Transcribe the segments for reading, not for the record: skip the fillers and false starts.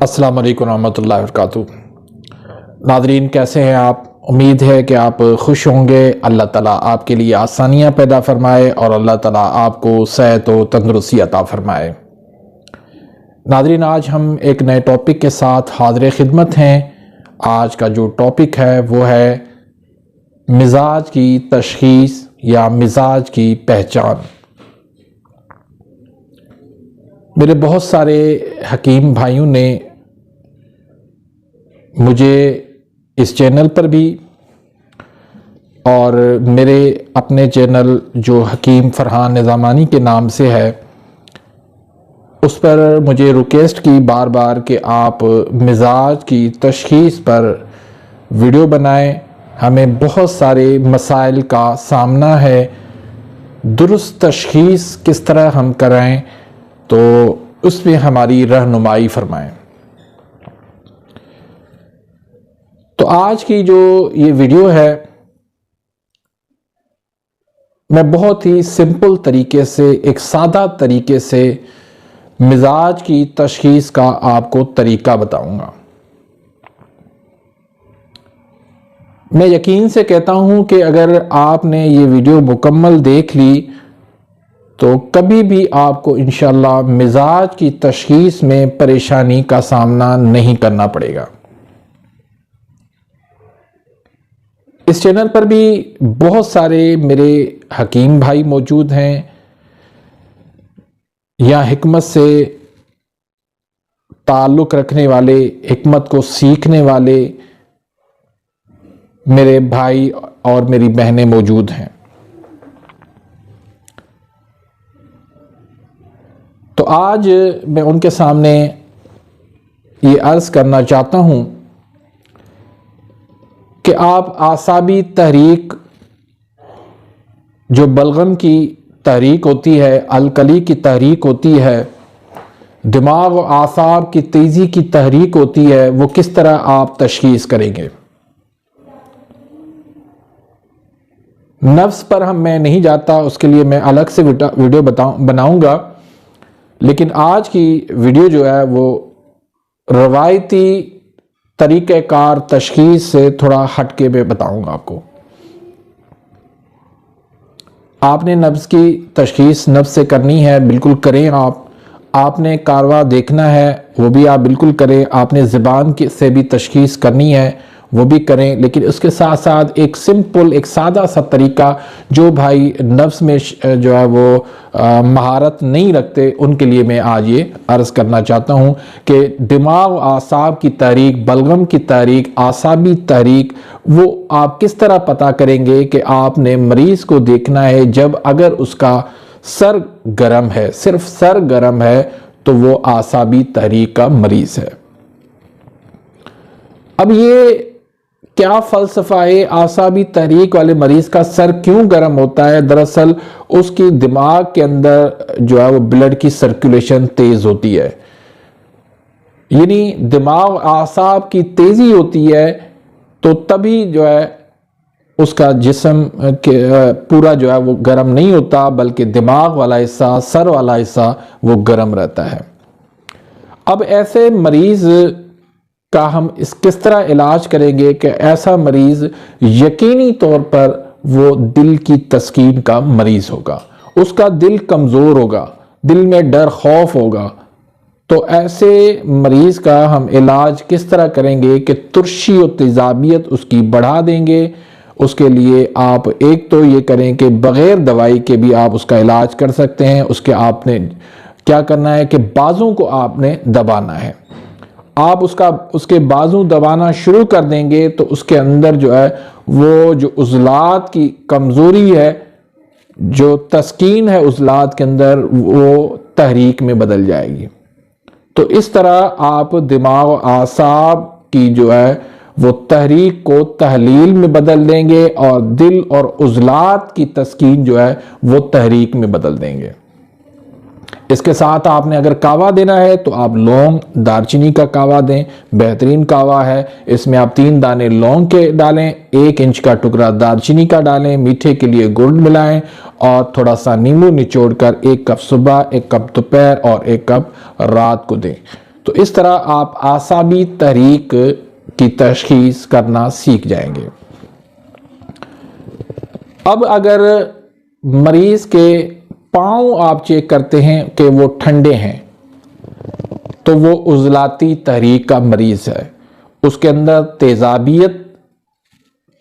السلام علیکم ورحمۃ اللہ وبرکاتہ۔ ناظرین کیسے ہیں آپ؟ امید ہے کہ آپ خوش ہوں گے۔ اللہ تعالیٰ آپ کے لیے آسانیاں پیدا فرمائے اور اللہ تعالیٰ آپ کو صحت و تندرستی عطا فرمائے۔ ناظرین آج ہم ایک نئے ٹاپک کے ساتھ حاضر خدمت ہیں۔ آج کا جو ٹاپک ہے وہ ہے مزاج کی تشخیص یا مزاج کی پہچان۔ میرے بہت سارے حکیم بھائیوں نے مجھے اس چینل پر بھی اور میرے اپنے چینل جو حکیم فرحان نظامانی کے نام سے ہے اس پر مجھے ریکویسٹ کی بار بار کہ آپ مزاج کی تشخیص پر ویڈیو بنائیں۔ ہمیں بہت سارے مسائل کا سامنا ہے، درست تشخیص کس طرح ہم کریں تو اس میں ہماری رہنمائی فرمائیں۔ تو آج کی جو یہ ویڈیو ہے میں بہت ہی سمپل طریقے سے، ایک سادہ طریقے سے مزاج کی تشخیص کا آپ کو طریقہ بتاؤں گا۔ میں یقین سے کہتا ہوں کہ اگر آپ نے یہ ویڈیو مکمل دیکھ لی تو کبھی بھی آپ کو انشاءاللہ مزاج کی تشخیص میں پریشانی کا سامنا نہیں کرنا پڑے گا۔ اس چینل پر بھی بہت سارے میرے حکیم بھائی موجود ہیں یا حکمت سے تعلق رکھنے والے، حکمت کو سیکھنے والے میرے بھائی اور میری بہنیں موجود ہیں۔ تو آج میں ان کے سامنے یہ عرض کرنا چاہتا ہوں کہ آپ اعصابی تحریک، جو بلغم کی تحریک ہوتی ہے، الکلی کی تحریک ہوتی ہے، دماغ و اعصاب کی تیزی کی تحریک ہوتی ہے، وہ کس طرح آپ تشخیص کریں گے۔ نفس پر میں نہیں جاتا، اس کے لیے میں الگ سے ویڈیو بناؤں گا، لیکن آج کی ویڈیو جو ہے وہ روایتی طریقہ کار تشخیص سے تھوڑا ہٹ کے میں بتاؤں گا آپ کو۔ آپ نے نفس کی تشخیص نفس سے کرنی ہے، بالکل کریں۔ آپ نے کاروا دیکھنا ہے، وہ بھی آپ بالکل کریں۔ آپ نے زبان سے بھی تشخیص کرنی ہے، وہ بھی کریں، لیکن اس کے ساتھ ساتھ ایک سمپل، ایک سادہ سا طریقہ جو بھائی نفس میں جو ہے وہ مہارت نہیں رکھتے ان کے لیے میں آج یہ عرض کرنا چاہتا ہوں کہ دماغ و اعصاب کی تحریک، بلغم کی تحریک، اعصابی تحریک، وہ آپ کس طرح پتہ کریں گے کہ آپ نے مریض کو دیکھنا ہے جب اگر اس کا سر گرم ہے، صرف سر گرم ہے تو وہ اعصابی تحریک کا مریض ہے۔ اب یہ کیا فلسفہ ہے اعصابی تحریک والے مریض کا سر کیوں گرم ہوتا ہے؟ دراصل اس کی دماغ کے اندر جو ہے وہ بلڈ کی سرکولیشن تیز ہوتی ہے، یعنی دماغ اعصاب کی تیزی ہوتی ہے تو تبھی جو ہے اس کا جسم پورا جو ہے وہ گرم نہیں ہوتا، بلکہ دماغ والا حصہ، سر والا حصہ وہ گرم رہتا ہے۔ اب ایسے مریض کا ہم کس طرح علاج کریں گے کہ ایسا مریض یقینی طور پر وہ دل کی تسکین کا مریض ہوگا، اس کا دل کمزور ہوگا، دل میں ڈر خوف ہوگا۔ تو ایسے مریض کا ہم علاج کس طرح کریں گے کہ ترشی و تیزابیت اس کی بڑھا دیں گے۔ اس کے لیے آپ ایک تو یہ کریں کہ بغیر دوائی کے بھی آپ اس کا علاج کر سکتے ہیں۔ اس کے آپ نے کیا کرنا ہے کہ بازوں کو آپ نے دبانا ہے۔ آپ اس کے بازو دبانا شروع کر دیں گے تو اس کے اندر جو ہے وہ جو عضلات کی کمزوری ہے، جو تسکین ہے عضلات کے اندر، وہ تحریک میں بدل جائے گی۔ تو اس طرح آپ دماغ و اعصاب کی جو ہے وہ تحریک کو تحلیل میں بدل دیں گے اور دل اور عضلات کی تسکین جو ہے وہ تحریک میں بدل دیں گے۔ اس کے ساتھ آپ نے اگر کہوہ دینا ہے تو آپ لونگ، دارچینی کا کہوہ دیں، بہترین کہوہ ہے۔ اس میں آپ 3 دانے لونگ کے ڈالیں، 1 انچ کا ٹکڑا دارچینی کا ڈالیں، میٹھے کے لیے گڑ ملائیں اور تھوڑا سا نیمبو نچوڑ کر 1 کپ صبح، 1 کپ دوپہر اور 1 کپ رات کو دیں۔ تو اس طرح آپ اعصابی تحریک کی تشخیص کرنا سیکھ جائیں گے۔ اب اگر مریض کے پاؤں آپ چیک کرتے ہیں کہ وہ ٹھنڈے ہیں تو وہ عضلاتی تحریک کا مریض ہے، اس کے اندر تیزابیت،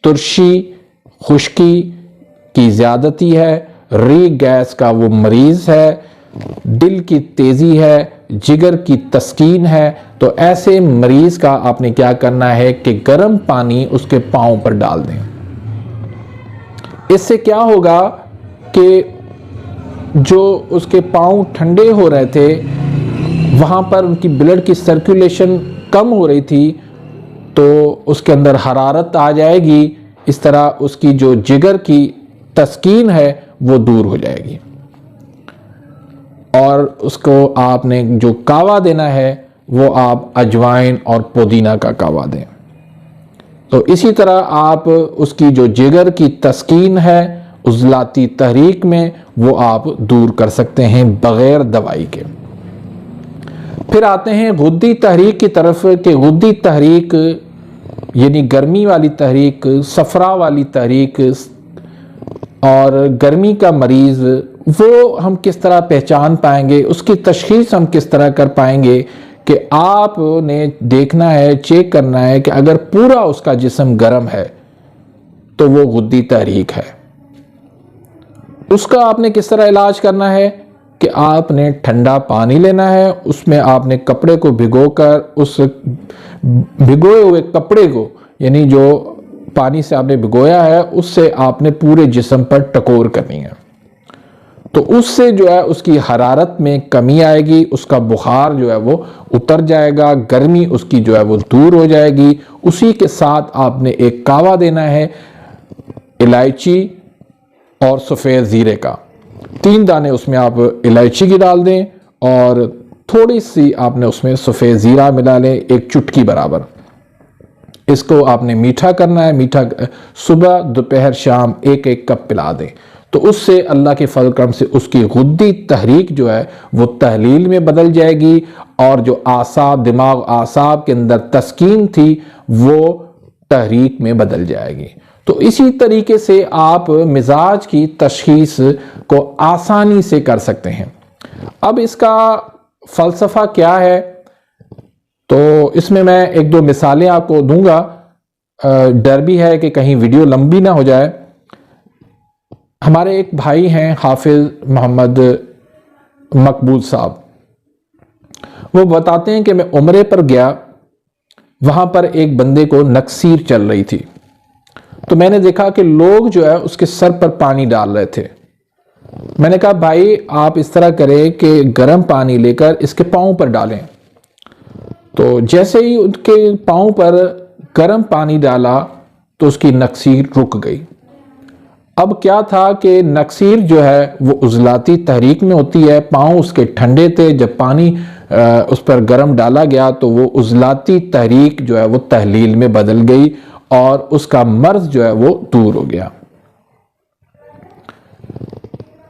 ترشی، خشکی کی زیادتی ہے، ری گیس کا وہ مریض ہے، دل کی تیزی ہے، جگر کی تسکین ہے۔ تو ایسے مریض کا آپ نے کیا کرنا ہے کہ گرم پانی اس کے پاؤں پر ڈال دیں۔ اس سے کیا ہوگا کہ جو اس کے پاؤں ٹھنڈے ہو رہے تھے وہاں پر ان کی بلڈ کی سرکولیشن کم ہو رہی تھی، تو اس کے اندر حرارت آ جائے گی، اس طرح اس کی جو جگر کی تسکین ہے وہ دور ہو جائے گی، اور اس کو آپ نے جو کاوا دینا ہے وہ آپ اجوائن اور پودینہ کا کاوا دیں۔ تو اسی طرح آپ اس کی جو جگر کی تسکین ہے عضلاتی تحریک میں وہ آپ دور کر سکتے ہیں بغیر دوائی کے۔ پھر آتے ہیں غدی تحریک کی طرف کہ غدی تحریک یعنی گرمی والی تحریک، صفرا والی تحریک اور گرمی کا مریض، وہ ہم کس طرح پہچان پائیں گے، اس کی تشخیص ہم کس طرح کر پائیں گے کہ آپ نے دیکھنا ہے، چیک کرنا ہے کہ اگر پورا اس کا جسم گرم ہے تو وہ غدی تحریک ہے۔ اس کا آپ نے کس طرح علاج کرنا ہے کہ آپ نے ٹھنڈا پانی لینا ہے، اس میں آپ نے کپڑے کو بھگو کر اس بھگوئے ہوئے کپڑے کو یعنی جو پانی سے آپ نے بھگویا ہے اس سے آپ نے پورے جسم پر ٹکور کرنی ہے، تو اس سے جو ہے اس کی حرارت میں کمی آئے گی، اس کا بخار جو ہے وہ اتر جائے گا، گرمی اس کی جو ہے وہ دور ہو جائے گی۔ اسی کے ساتھ آپ نے ایک کاوا دینا ہے الائچی اور سفید زیرے کا، 3 دانے اس میں آپ الائچی کی ڈال دیں اور تھوڑی سی آپ نے اس میں سفید زیرہ ملا لیں، 1 چٹکی برابر۔ اس کو آپ نے میٹھا کرنا ہے، میٹھا صبح دوپہر شام 1 کپ پلا دیں، تو اس سے اللہ کے فضل کرم سے اس کی غدی تحریک جو ہے وہ تحلیل میں بدل جائے گی، اور جو اعصاب، دماغ اعصاب کے اندر تسکین تھی وہ تحریک میں بدل جائے گی۔ تو اسی طریقے سے آپ مزاج کی تشخیص کو آسانی سے کر سکتے ہیں۔ اب اس کا فلسفہ کیا ہے، تو اس میں 1-2 مثالیں آپ کو دوں گا، ڈر بھی ہے کہ کہیں ویڈیو لمبی نہ ہو جائے۔ ہمارے ایک بھائی ہیں حافظ محمد مقبول صاحب، وہ بتاتے ہیں کہ میں عمرے پر گیا، وہاں پر ایک بندے کو نکسیر چل رہی تھی، تو میں نے دیکھا کہ لوگ جو ہے اس کے سر پر پانی ڈال رہے تھے۔ میں نے کہا بھائی آپ اس طرح کریں کہ گرم پانی لے کر اس کے پاؤں پر ڈالیں، تو جیسے ہی ان کے پاؤں پر گرم پانی ڈالا تو اس کی نکسیر رک گئی۔ اب کیا تھا کہ نکسیر جو ہے وہ عضلاتی تحریک میں ہوتی ہے، پاؤں اس کے ٹھنڈے تھے، جب پانی اس پر گرم ڈالا گیا تو وہ عضلاتی تحریک جو ہے وہ تحلیل میں بدل گئی اور اس کا مرض جو ہے وہ دور ہو گیا۔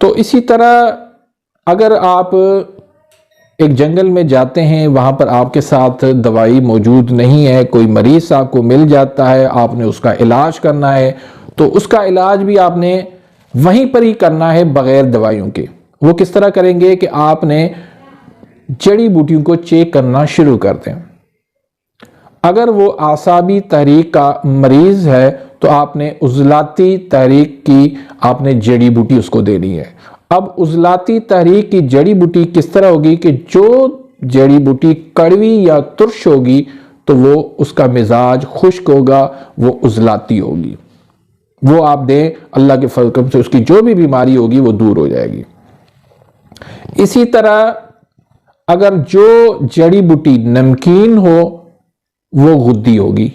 تو اسی طرح اگر آپ ایک جنگل میں جاتے ہیں، وہاں پر آپ کے ساتھ دوائی موجود نہیں ہے، کوئی مریض آپ کو مل جاتا ہے، آپ نے اس کا علاج کرنا ہے، تو اس کا علاج بھی آپ نے وہیں پر ہی کرنا ہے بغیر دوائیوں کے۔ وہ کس طرح کریں گے کہ آپ نے جڑی بوٹیوں کو چیک کرنا شروع کر دیں۔ اگر وہ اعصابی تحریک کا مریض ہے تو آپ نے عضلاتی تحریک کی آپ نے جڑی بوٹی اس کو دینی ہے۔ اب عضلاتی تحریک کی جڑی بوٹی کس طرح ہوگی کہ جو جڑی بوٹی کڑوی یا ترش ہوگی تو وہ اس کا مزاج خشک ہوگا، وہ عضلاتی ہوگی، وہ آپ دیں، اللہ کے فضل کرم سے اس کی جو بھی بیماری ہوگی وہ دور ہو جائے گی۔ اسی طرح اگر جو جڑی بوٹی نمکین ہو وہ غدی ہوگی،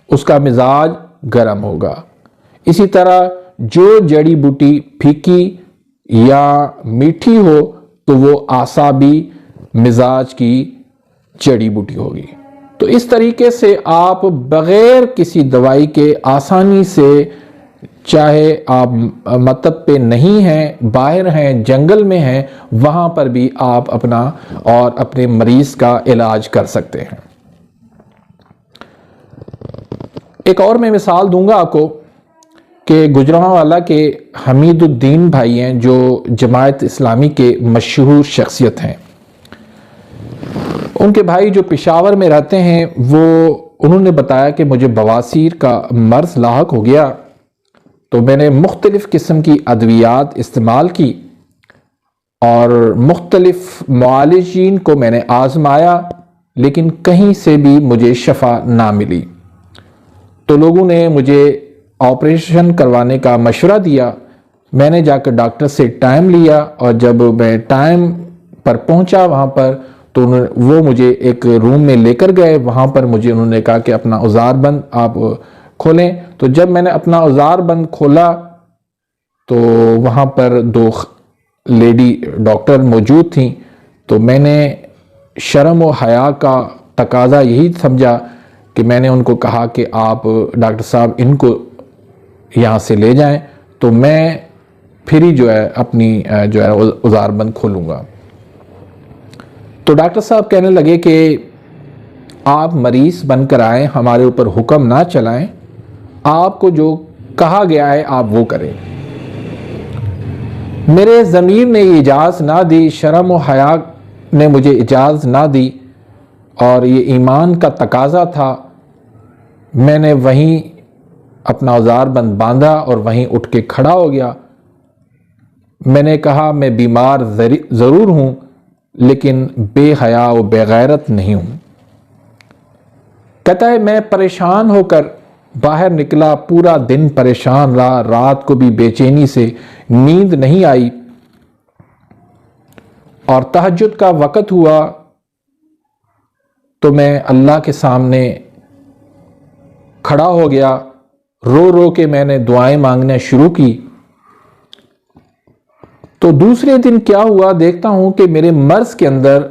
اس کا مزاج گرم ہوگا۔ اسی طرح جو جڑی بوٹی پھیکی یا میٹھی ہو تو وہ اعصابی مزاج کی جڑی بوٹی ہوگی۔ تو اس طریقے سے آپ بغیر کسی دوائی کے آسانی سے چاہے آپ مطلب پہ نہیں ہیں، باہر ہیں، جنگل میں ہیں، وہاں پر بھی آپ اپنا اور اپنے مریض کا علاج کر سکتے ہیں۔ ایک اور میں مثال دوں گا آپ کو کہ گوجرانوالا کے حمید الدین بھائی ہیں، جو جماعت اسلامی کے مشہور شخصیت ہیں۔ ان کے بھائی جو پشاور میں رہتے ہیں، انہوں نے بتایا کہ مجھے بواسیر کا مرض لاحق ہو گیا، تو میں نے مختلف قسم کی ادویات استعمال کی اور مختلف معالجین کو میں نے آزمایا، لیکن کہیں سے بھی مجھے شفا نہ ملی۔ تو لوگوں نے مجھے آپریشن کروانے کا مشورہ دیا۔ میں نے جا کر ڈاکٹر سے ٹائم لیا، اور جب میں ٹائم پر پہنچا وہاں پر، تو وہ مجھے ایک روم میں لے کر گئے۔ وہاں پر مجھے انہوں نے کہا کہ اپنا اوزار بند آپ کھولیں۔ تو جب میں نے اپنا اوزار بند کھولا تو وہاں پر 2 لیڈی ڈاکٹر موجود تھیں۔ تو میں نے شرم و حیا کا تقاضا یہی سمجھا کہ میں نے ان کو کہا کہ آپ ڈاکٹر صاحب ان کو یہاں سے لے جائیں، تو میں پھر ہی اپنی اوزار بند کھولوں گا۔ تو ڈاکٹر صاحب کہنے لگے کہ آپ مریض بن کر آئیں، ہمارے اوپر حکم نہ چلائیں، آپ کو جو کہا گیا ہے آپ وہ کریں۔ میرے ضمیر نے یہ اجازت نہ دی، شرم و حیا نے مجھے اجازت نہ دی، اور یہ ایمان کا تقاضا تھا۔ میں نے وہیں اپنا اوزار بند باندھا اور وہیں اٹھ کے کھڑا ہو گیا۔ میں نے کہا میں بیمار ضرور ہوں، لیکن بے حیا و بے غیرت نہیں ہوں۔ کہتا ہے میں پریشان ہو کر باہر نکلا، پورا دن پریشان رہا، رات کو بھی بے چینی سے نیند نہیں آئی، اور تہجد کا وقت ہوا تو میں اللہ کے سامنے کھڑا ہو گیا، رو رو کے میں نے دعائیں مانگنا شروع کی۔ تو دوسرے دن کیا ہوا، دیکھتا ہوں کہ میرے مرض کے اندر،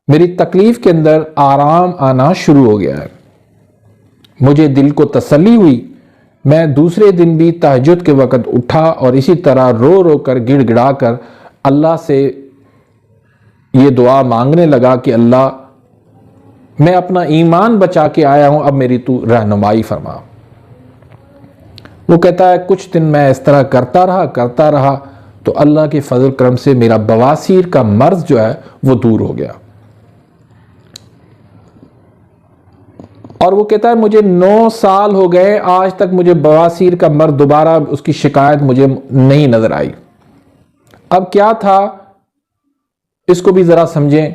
میری تکلیف کے اندر آرام آنا شروع ہو گیا ہے۔ مجھے دل کو تسلی ہوئی۔ میں دوسرے دن بھی تہجد کے وقت اٹھا اور اسی طرح رو رو کر گڑ گڑا کر اللہ سے یہ دعا مانگنے لگا کہ اللہ میں اپنا ایمان بچا کے آیا ہوں، اب میری تو رہنمائی فرما۔ وہ کہتا ہے کچھ دن میں اس طرح کرتا رہا تو اللہ کے فضل کرم سے میرا بواسیر کا مرض جو ہے وہ دور ہو گیا۔ اور وہ کہتا ہے مجھے 9 سال ہو گئے، آج تک مجھے بواسیر کا مرض دوبارہ اس کی شکایت مجھے نہیں نظر آئی۔ اب کیا تھا اس کو بھی ذرا سمجھیں۔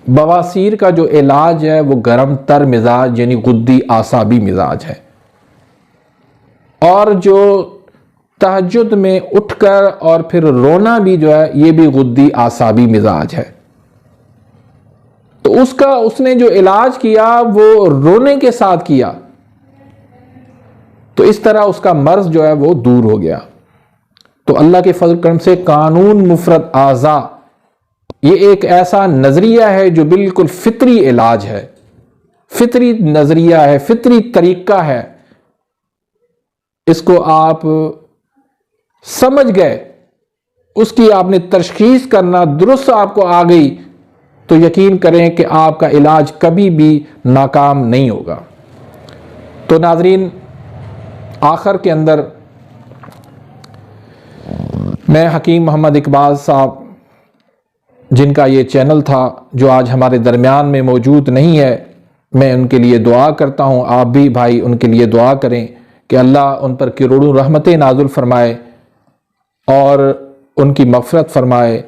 بواسیر کا جو علاج ہے وہ گرم تر مزاج یعنی غدی اعصابی مزاج ہے، اور جو تہجد میں اٹھ کر اور پھر رونا بھی جو ہے یہ بھی غدی اعصابی مزاج ہے۔ تو اس نے جو علاج کیا وہ رونے کے ساتھ کیا، تو اس طرح اس کا مرض جو ہے وہ دور ہو گیا۔ تو اللہ کے فضل کرم سے قانون مفرد اعضاء یہ ایک ایسا نظریہ ہے جو بالکل فطری علاج ہے، فطری نظریہ ہے، فطری طریقہ ہے۔ اس کو آپ سمجھ گئے، اس کی آپ نے تشخیص کرنا درست آپ کو آ گئی، تو یقین کریں کہ آپ کا علاج کبھی بھی ناکام نہیں ہوگا۔ تو ناظرین، آخر کے اندر میں حکیم محمد اقبال صاحب جن کا یہ چینل تھا، جو آج ہمارے درمیان میں موجود نہیں ہے، میں ان کے لیے دعا کرتا ہوں، آپ بھی بھائی ان کے لیے دعا کریں کہ اللہ ان پر کروڑوں رحمتیں نازل فرمائے اور ان کی مغفرت فرمائے،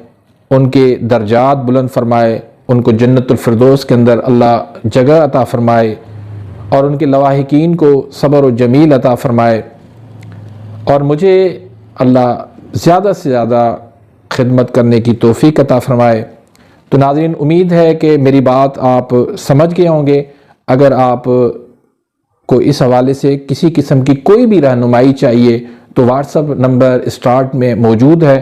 ان کے درجات بلند فرمائے، ان کو جنت الفردوس کے اندر اللہ جگہ عطا فرمائے، اور ان کے لواحقین کو صبر و جمیل عطا فرمائے، اور مجھے اللہ زیادہ سے زیادہ خدمت کرنے کی توفیق عطا فرمائے۔ تو ناظرین، امید ہے کہ میری بات آپ سمجھ گئے ہوں گے۔ اگر آپ کو اس حوالے سے کسی قسم کی کوئی بھی رہنمائی چاہیے تو واٹس ایپ نمبر اسٹارٹ میں موجود ہے،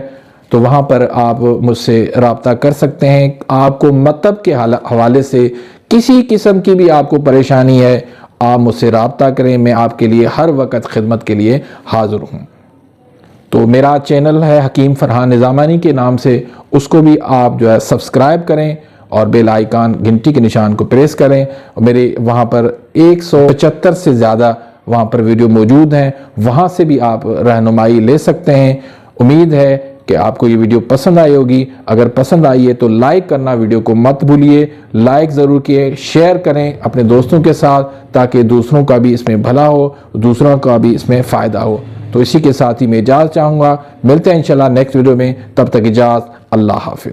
تو وہاں پر آپ مجھ سے رابطہ کر سکتے ہیں۔ آپ کو مطلب کے حوالے سے کسی قسم کی بھی آپ کو پریشانی ہے آپ مجھ سے رابطہ کریں، میں آپ کے لیے ہر وقت خدمت کے لیے حاضر ہوں۔ تو میرا چینل ہے حکیم فرحان نظامانی کے نام سے، اس کو بھی آپ جو ہے سبسکرائب کریں اور بیل آئیکن گھنٹی کے نشان کو پریس کریں۔ اور میرے وہاں پر 175 سے زیادہ وہاں پر ویڈیو موجود ہیں، وہاں سے بھی آپ رہنمائی لے سکتے ہیں۔ امید ہے کہ آپ کو یہ ویڈیو پسند آئی ہوگی۔ اگر پسند آئی ہے تو لائک کرنا ویڈیو کو مت بھولیے، لائک ضرور کیے، شیئر کریں اپنے دوستوں کے ساتھ تاکہ دوسروں کا بھی اس میں بھلا ہو، دوسروں کا بھی اس میں فائدہ ہو۔ تو اسی کے ساتھ ہی میں اجازت چاہوں گا، ملتے ہیں انشاءاللہ نیکسٹ ویڈیو میں، تب تک اجازت، اللہ حافظ۔